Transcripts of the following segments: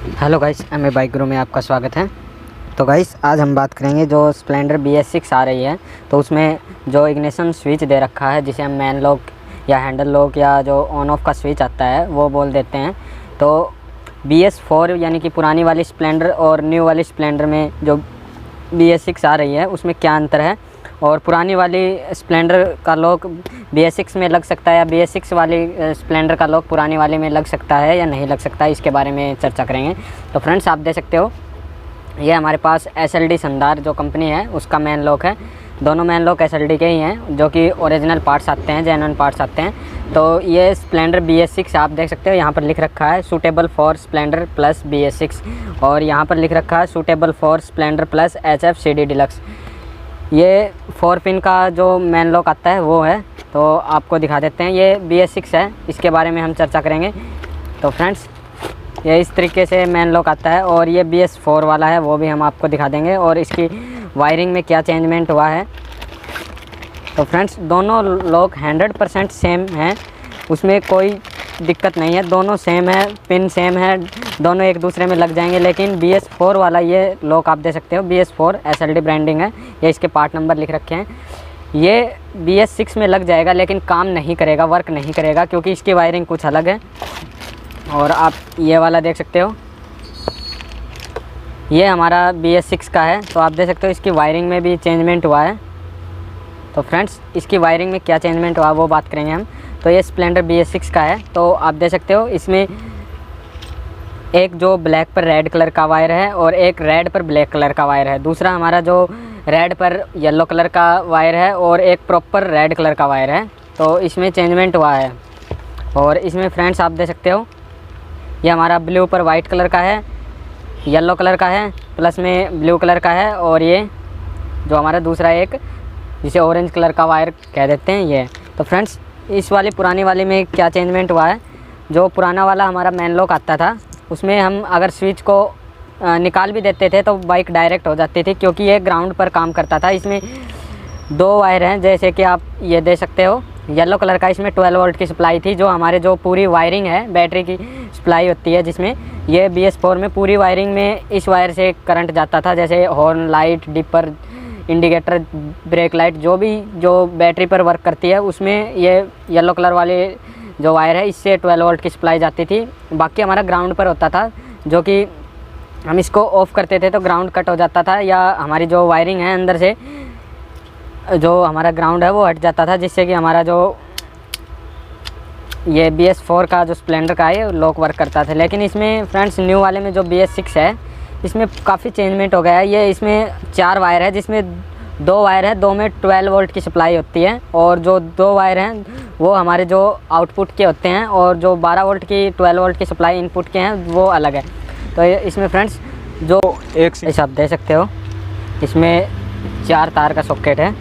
Hello guys, MA bike गुरु में आपका स्वागत है। तो गाइस आज हम बात करेंगे जो स्प्लेंडर BS6 आ रही है, तो उसमें जो इग्निशन स्विच दे रखा है जिसे हम मैन लॉक या हैंडल लॉक या जो ऑन ऑफ का स्विच आता है वो बोल देते हैं। तो BS4 यानी कि पुरानी वाली स्प्लेंडर और न्यू वाली स्प्लेंडर में जो BS6 आ रही है उसमें क्या अंतर है, और पुरानी वाली स्प्लेंडर का लॉक BS6 में लग सकता है या BS6 वाली स्प्लेंडर का लॉक पुरानी वाली में लग सकता है या नहीं लग सकता है, इसके बारे में चर्चा करेंगे। तो फ्रेंड्स आप देख सकते हो ये हमारे पास SLD शानदार जो कंपनी है उसका मैन लॉक है। दोनों मैन लॉक SLD के ही हैं जो कि ओरिजिनल पार्ट्स आते हैं, जेन्युइन पार्ट्स आते हैं। तो ये स्प्लेंडर BS6 आप देख सकते हो, यहाँ पर लिख रखा है suitable for Splendor plus BS6 और यहाँ पर लिख रखा है suitable for Splendor plus HF CD deluxe. ये 4 पिन का जो मैन लॉक आता है वो है, तो आपको दिखा देते हैं। ये BS6 है, इसके बारे में हम चर्चा करेंगे। तो फ्रेंड्स ये इस तरीके से मैन लॉक आता है, और ये BS4 वाला है वो भी हम आपको दिखा देंगे और इसकी वायरिंग में क्या चेंजमेंट हुआ है। तो फ्रेंड्स दोनों लॉक 100% सेम हैं, उसमें कोई दिक्कत नहीं है, दोनों सेम है, पिन सेम है, दोनों एक दूसरे में लग जाएंगे। लेकिन BS4 वाला ये लॉक आप दे सकते हो, BS4 SLD ब्रांडिंग है, ये इसके पार्ट नंबर लिख रखे हैं। ये BS6 में लग जाएगा लेकिन काम नहीं करेगा, वर्क नहीं करेगा, क्योंकि इसकी वायरिंग कुछ अलग है। और आप ये वाला देख सकते हो, ये हमारा BS6 का है, तो आप देख सकते हो इसकी वायरिंग में भी चेंजमेंट हुआ है। तो फ्रेंड्स इसकी वायरिंग में क्या चेंजमेंट हुआ वो बात करेंगे हम। तो ये स्प्लेंडर BS6 का है, तो आप देख सकते हो इसमें एक जो ब्लैक पर रेड कलर का वायर है और एक रेड पर ब्लैक कलर का वायर है, दूसरा हमारा जो रेड पर येलो कलर का वायर है और एक प्रॉपर रेड कलर का वायर है। तो इसमें चेंजमेंट हुआ है। और इसमें फ्रेंड्स आप देख सकते हो ये हमारा ब्लू पर वाइट कलर का है, येलो कलर का है, प्लस में ब्लू कलर का है, और ये जो हमारा दूसरा एक जिसे ऑरेंज कलर का वायर कह देते हैं ये। तो फ्रेंड्स इस वाली पुरानी वाली में क्या चेंजमेंट हुआ है, जो पुराना वाला हमारा मैन लॉक आता था उसमें हम अगर स्विच को निकाल भी देते थे तो बाइक डायरेक्ट हो जाती थी, क्योंकि ये ग्राउंड पर काम करता था। इसमें 2 वायर हैं, जैसे कि आप ये दे सकते हो, येलो कलर का इसमें 12 वोल्ट की सप्लाई थी, जो हमारे जो पूरी वायरिंग है बैटरी की सप्लाई होती है, जिसमें ये BS4 में पूरी वायरिंग में इस वायर से करंट जाता था, जैसे horn light, dipper, indicator, brake light, जो भी जो बैटरी पर वर्क करती है उसमें ये येलो कलर वाले जो वायर है इससे 12 वोल्ट की सप्लाई जाती थी। बाकी हमारा ग्राउंड पर होता था, जो कि हम इसको ऑफ़ करते थे तो ग्राउंड कट हो जाता था, या हमारी जो वायरिंग है अंदर से जो हमारा ग्राउंड है वो हट जाता था, जिससे कि हमारा जो ये BS4 का जो स्प्लेंडर का है लॉक वर्क करता था। लेकिन इसमें फ्रेंड्स न्यू वाले में जो BS6 है इसमें काफ़ी चेंजमेंट हो गया है। ये इसमें 4 वायर है, जिसमें 2 वायर है, 2 में 12 वोल्ट की सप्लाई होती है, और जो 2 वायर हैं वो हमारे जो आउटपुट के होते हैं, और जो 12 वोल्ट की 12 वोल्ट की सप्लाई इनपुट के हैं वो अलग है। तो इसमें फ्रेंड्स जो एक आप दे सकते हो इसमें 4 तार का सॉकेट है,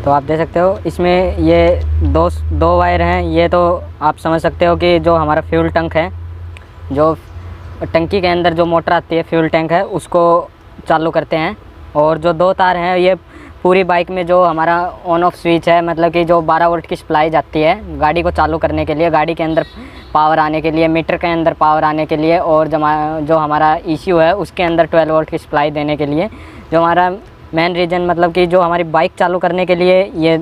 तो आप देख सकते हो इसमें ये दो वायर हैं। ये तो आप समझ सकते हो कि जो हमारा फ्यूल टंक है, जो टंकी के अंदर जो मोटर आती है फ्यूल टैंक है उसको चालू करते हैं, और जो 2 तार हैं ये पूरी बाइक में जो हमारा ऑन ऑफ स्विच है, मतलब कि जो 12 वोल्ट की सप्लाई जाती है गाड़ी को चालू करने के लिए, गाड़ी के अंदर पावर आने के लिए, मीटर के अंदर पावर आने के लिए, और जो हमारा ECU है उसके अंदर 12 वोल्ट की सप्लाई देने के लिए, जो हमारा मेन रीजन मतलब कि जो हमारी बाइक चालू करने के लिए ये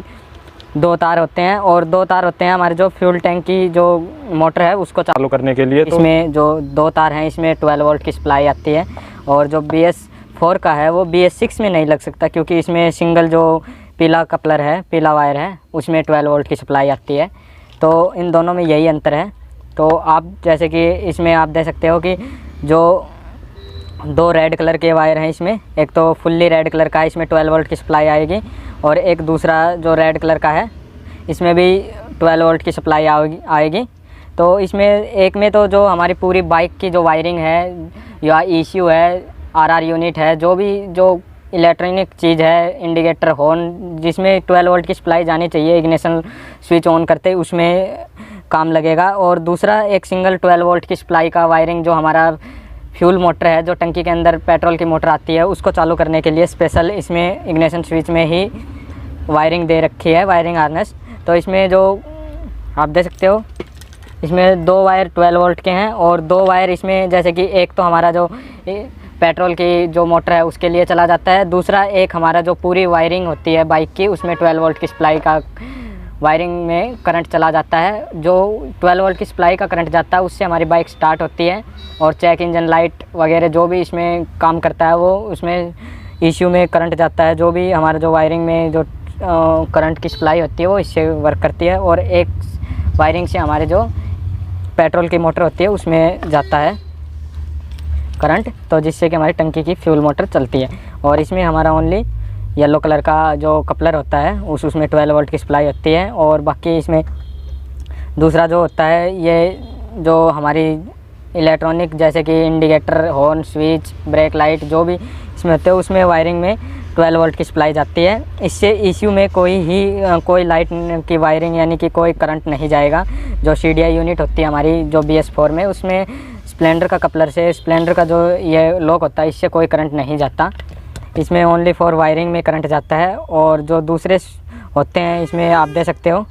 2 तार होते हैं, और 2 तार होते हैं हमारे जो फ्यूल टैंक की जो मोटर है उसको चालू करने के लिए। तो इसमें जो 2 तार हैं इसमें 12 वोल्ट की सप्लाई आती है, और जो BS4 का है वो BS6 में नहीं लग सकता, क्योंकि इसमें सिंगल जो पीला कपलर है, पीला वायर है, उसमें 12 वोल्ट की सप्लाई आती है। तो इन दोनों में यही अंतर है। तो आप जैसे कि इसमें आप देख सकते हो कि जो 2 रेड कलर के वायर हैं इसमें, एक तो फुल्ली रेड कलर का है, इसमें 12 वोल्ट की सप्लाई आएगी, और एक दूसरा जो रेड कलर का है इसमें भी 12 वोल्ट की सप्लाई आएगी। तो इसमें एक में तो जो हमारी पूरी बाइक की जो वायरिंग है या ECU है, RR यूनिट है, जो भी जो इलेक्ट्रॉनिक चीज़ है, इंडिकेटर, हॉर्न, जिसमें 12 वोल्ट की सप्लाई जानी चाहिए इग्निशन स्विच ऑन करते उसमें काम लगेगा। और दूसरा एक सिंगल 12 वोल्ट की सप्लाई का वायरिंग जो हमारा फ्यूल मोटर है, जो टंकी के अंदर पेट्रोल की मोटर आती है उसको चालू करने के लिए स्पेशल इसमें इग्निशन स्विच में ही वायरिंग दे रखी है, वायरिंग हार्नेस। तो इसमें जो आप देख सकते हो इसमें 2 वायर 12 वोल्ट के हैं और 2 वायर इसमें, जैसे कि एक तो हमारा जो पेट्रोल की जो मोटर है उसके लिए चला जाता है, दूसरा एक हमारा जो पूरी वायरिंग होती है बाइक की, उसमें 12 वोल्ट की सप्लाई का वायरिंग में करंट चला जाता है। जो 12 वोल्ट की सप्लाई का करंट जाता है उससे हमारी बाइक स्टार्ट होती है और चेक इंजन लाइट वगैरह जो भी इसमें काम करता है वो उसमें इश्यू में करंट जाता है। जो भी हमारा जो वायरिंग में जो करंट की सप्लाई होती है वो इससे वर्क करती है, और एक वायरिंग से हमारे जो पेट्रोल की मोटर होती है उसमें जाता है करंट, तो जिससे कि हमारी टंकी की फ्यूल मोटर चलती है। और इसमें हमारा ओनली येलो कलर का जो कपलर होता है उसमें 12 वोल्ट की सप्लाई होती है, और बाकी इसमें दूसरा जो होता है ये जो हमारी इलेक्ट्रॉनिक जैसे कि indicator, horn, switch, break light जो भी इसमें होते हैं उसमें वायरिंग में 12 वोल्ट की सप्लाई जाती है। इससे इश्यू में कोई लाइट की वायरिंग यानी कि कोई करंट नहीं जाएगा। जो CDI यूनिट होती है हमारी जो BS4 में, उसमें स्प्लेंडर का कपलर से स्प्लेंडर का जो ये लॉक होता है इससे कोई करंट नहीं जाता। इसमें ओनली फॉर वायरिंग में करंट जाता है। और जो दूसरे होते हैं इसमें आप दे सकते हो,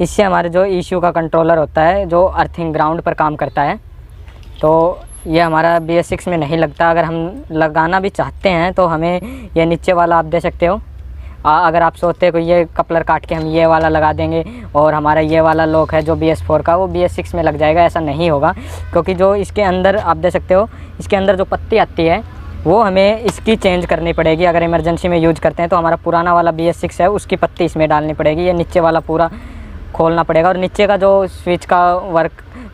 इससे हमारे जो इश्यू का कंट्रोलर होता है जो अर्थिंग ग्राउंड पर काम करता है, तो ये हमारा BS6 में नहीं लगता। अगर हम लगाना भी चाहते हैं तो हमें ये नीचे वाला आप दे सकते हो। अगर आप सोचते हो कि ये कपलर काट के हम ये वाला लगा देंगे और हमारा ये वाला लॉक है जो BS4 का वो BS6 में लग जाएगा, ऐसा नहीं होगा। क्योंकि जो इसके अंदर आप दे सकते हो, इसके अंदर जो पत्ती आती है वो हमें इसकी चेंज करनी पड़ेगी। अगर इमरजेंसी में यूज करते हैं तो हमारा पुराना वाला BS6 है उसकी पत्ती इसमें डालनी पड़ेगी। ये नीचे वाला पूरा खोलना पड़ेगा और नीचे का जो स्विच का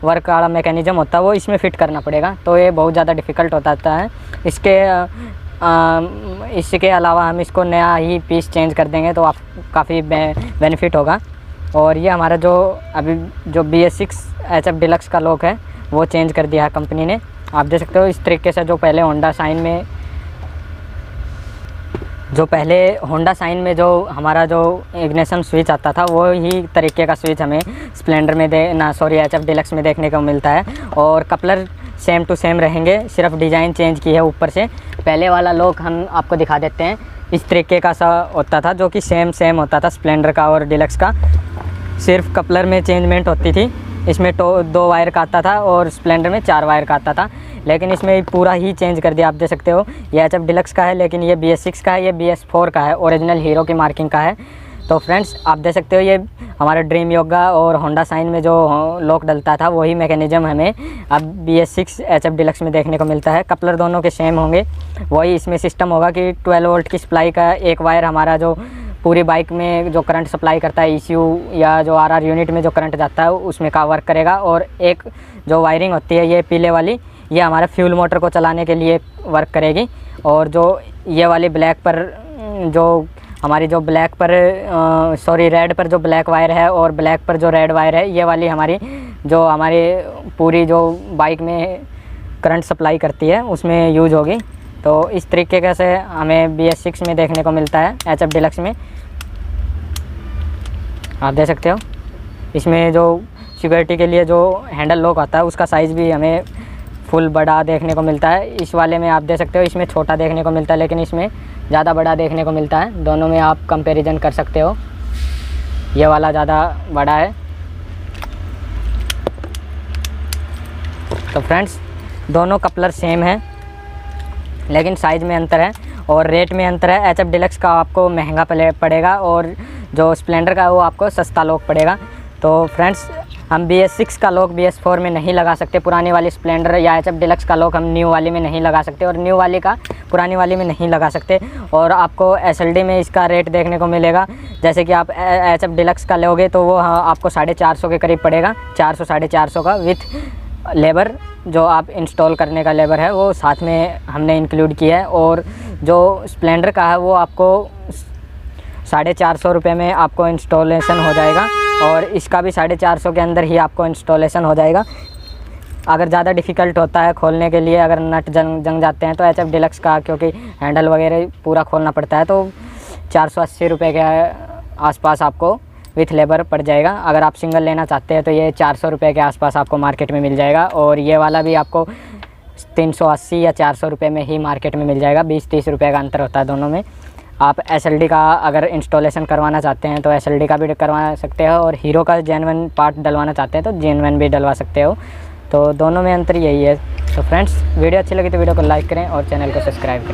वर्क वाला मैकेनिज़्म होता है वो इसमें फ़िट करना पड़ेगा। तो ये बहुत ज़्यादा डिफ़िकल्ट होता है। इसके अलावा हम इसको नया ही पीस चेंज कर देंगे तो आप काफ़ी बेनिफिट होगा। और ये हमारा जो अभी जो BS6 HF डिलक्स का लॉक है वो चेंज कर दिया है कंपनी ने। आप देख सकते हो इस तरीके से जो पहले होंडा साइन में जो हमारा जो इग्निशन स्विच आता था वो ही तरीके का स्विच हमें स्प्लेंडर में HF डिलक्स में देखने को मिलता है। और कपलर सेम टू सेम रहेंगे, सिर्फ डिज़ाइन चेंज की है ऊपर से। पहले वाला लॉक हम आपको दिखा देते हैं, इस तरीके का सा होता था जो कि सेम होता था स्प्लेंडर का और डिलक्स का, सिर्फ कपलर में चेंजमेंट होती थी। इसमें 2 वायर का आता था और स्प्लेंडर में 4 वायर का आता था, लेकिन इसमें पूरा ही चेंज कर दिया। आप देख सकते हो ये HF डिलक्स का है लेकिन ये BS6 का है, ये BS4 का है, ओरिजिनल हीरो की मार्किंग का है। तो फ्रेंड्स आप देख सकते हो ये हमारा ड्रीम योगा और होंडा साइन में जो लॉक डलता था वही मैकेनिज़्म हमें अब BS6 HF डिलक्स में देखने को मिलता है। कपलर दोनों के सेम होंगे, वही इसमें सिस्टम होगा कि 12 वोल्ट की सप्लाई का एक वायर हमारा जो पूरी बाइक में जो करंट सप्लाई करता है ECU या जो RR यूनिट में जो करंट जाता है उसमें का वर्क करेगा, और एक जो वायरिंग होती है ये पीले वाली ये हमारा फ्यूल मोटर को चलाने के लिए वर्क करेगी। और जो ये वाली ब्लैक पर जो हमारी जो रेड पर जो ब्लैक वायर है और ब्लैक पर जो रेड वायर है ये वाली हमारी पूरी जो बाइक में करंट सप्लाई करती है उसमें यूज होगी। तो इस तरीके से हमें BS6 में देखने को मिलता है HF डिलक्स में। आप देख सकते हो इसमें जो सिक्योरिटी के लिए जो हैंडल लॉक आता है उसका साइज़ भी हमें फुल बड़ा देखने को मिलता है। इस वाले में आप देख सकते हो इसमें छोटा देखने को मिलता है लेकिन इसमें ज़्यादा बड़ा देखने को मिलता है। दोनों में आप कंपैरिजन कर सकते हो, ये वाला ज़्यादा बड़ा है। तो फ्रेंड्स दोनों कपलर सेम है लेकिन साइज़ में अंतर है और रेट में अंतर है। HF डिलक्स का आपको महंगा पड़ेगा और जो स्प्लेंडर का वो आपको सस्ता लॉक पड़ेगा। तो फ्रेंड्स हम BS6 का लॉक BS4 में नहीं लगा सकते, पुरानी वाली स्प्लेंडर या HF डिलक्स का लॉक हम न्यू वाली में नहीं लगा सकते और न्यू वाली का पुरानी वाली में नहीं लगा सकते। और आपको SLD में इसका रेट देखने को मिलेगा, जैसे कि आप HF डिलक्स का लोगे तो वो आपको 450 के करीब पड़ेगा, 400 450 का विथ लेबर। जो आप इंस्टॉल करने का लेबर है वो साथ में हमने इंक्लूड किया है। और जो स्प्लेंडर का है वो आपको 450 रुपये में आपको इंस्टॉलेशन हो जाएगा और इसका भी 450 के अंदर ही आपको इंस्टॉलेशन हो जाएगा। अगर ज़्यादा डिफ़िकल्ट होता है खोलने के लिए, अगर नट जंग जाते हैं तो HF डिलक्स का क्योंकि हैंडल वगैरह पूरा खोलना पड़ता है तो 480 रुपये के आसपास आपको विथ लेबर पड़ जाएगा। अगर आप सिंगल लेना चाहते हैं तो ये 400 रुपये के आसपास आपको मार्केट में मिल जाएगा और ये वाला भी आपको 380 या 400 रुपये में ही मार्केट में मिल जाएगा। 20-30 रुपये का अंतर होता है दोनों में। आप SLD का अगर इंस्टॉलेशन करवाना चाहते हैं तो SLD का भी करवा सकते हो, और हीरो का जेन्युइन पार्ट डलवाना चाहते हैं तो जेन्युइन भी डलवा सकते हो। तो दोनों में अंतर यही है। तो फ्रेंड्स वीडियो अच्छी लगी तो वीडियो को लाइक करें और चैनल को सब्सक्राइब करें।